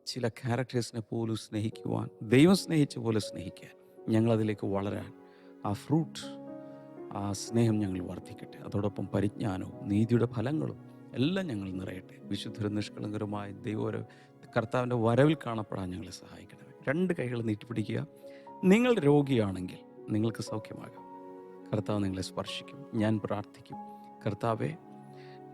Speaker 2: ചില ക്യാരക്ടേഴ്സിനെ പോലും സ്നേഹിക്കുവാൻ, ദൈവം സ്നേഹിച്ച പോലെ സ്നേഹിക്കാൻ, ഞങ്ങളതിലേക്ക് വളരാൻ, ആ ഫ്രൂട്ട്, ആ സ്നേഹം ഞങ്ങൾ വർദ്ധിക്കട്ടെ. അതോടൊപ്പം പരിജ്ഞാനവും നീതിയുടെ ഫലങ്ങളും എല്ലാം ഞങ്ങൾ നിറയട്ടെ. വിശുദ്ധരും നിഷ്കളങ്കരുമായ കർത്താവിൻ്റെ വരവിൽ കാണപ്പെടാൻ ഞങ്ങളെ സഹായിക്കണമേ. 2 കൈകൾ നീട്ടിപ്പിടിക്കുക. നിങ്ങൾ രോഗിയാണെങ്കിൽ നിങ്ങൾക്ക് സൗഖ്യമാകാം. കർത്താവ് നിങ്ങളെ സ്പർശിക്കും. ഞാൻ പ്രാർത്ഥിക്കും. കർത്താവെ,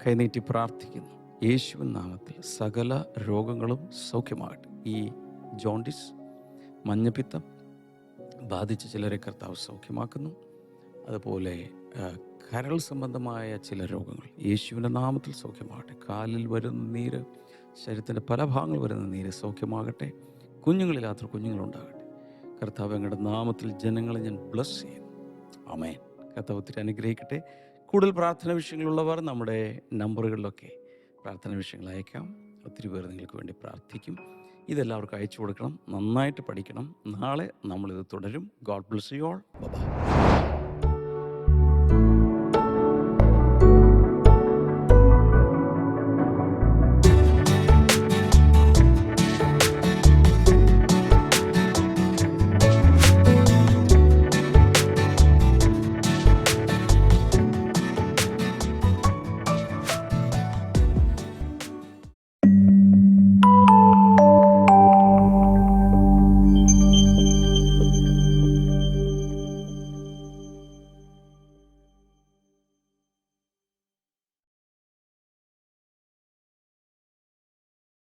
Speaker 2: കൈനീട്ടി പ്രാർത്ഥിക്കുന്നു, യേശുവിൻ നാമത്തിൽ സകല രോഗങ്ങളും സൗഖ്യമാകട്ടെ. ഈ ജോണ്ടിസ്, മഞ്ഞപ്പിത്തം ബാധിച്ച ചിലരെ കർത്താവ് സൗഖ്യമാക്കുന്നു. അതുപോലെ കരൾ സംബന്ധമായ ചില രോഗങ്ങൾ യേശുവിൻ്റെ നാമത്തിൽ സൗഖ്യമാകട്ടെ. കാലിൽ വരുന്ന നീര്, ശരീരത്തിൻ്റെ പല ഭാഗങ്ങൾ വരുന്ന നീര് സൗഖ്യമാകട്ടെ. കുഞ്ഞുങ്ങളില്ലാത്ത കുഞ്ഞുങ്ങളുണ്ടാകട്ടെ. കർത്താവ് അങ്ങയുടെ നാമത്തിൽ ജനങ്ങളെ ഞാൻ ബ്ലസ് ചെയ്യുന്നു. ആമേൻ. കർത്താവ് ഒത്തിരി അനുഗ്രഹിക്കട്ടെ. കൂടുതൽ പ്രാർത്ഥന വിഷയങ്ങളുള്ളവർ നമ്മുടെ നമ്പറുകളിലൊക്കെ പ്രാർത്ഥന വിഷയങ്ങൾ അയക്കാം. ഒത്തിരി പേർ നിങ്ങൾക്ക് വേണ്ടി പ്രാർത്ഥിക്കും. ഇതെല്ലാവർക്കും അയച്ചു കൊടുക്കണം. നന്നായിട്ട് പഠിക്കണം. നാളെ നമ്മളിത് തുടരും. God bless you all. By.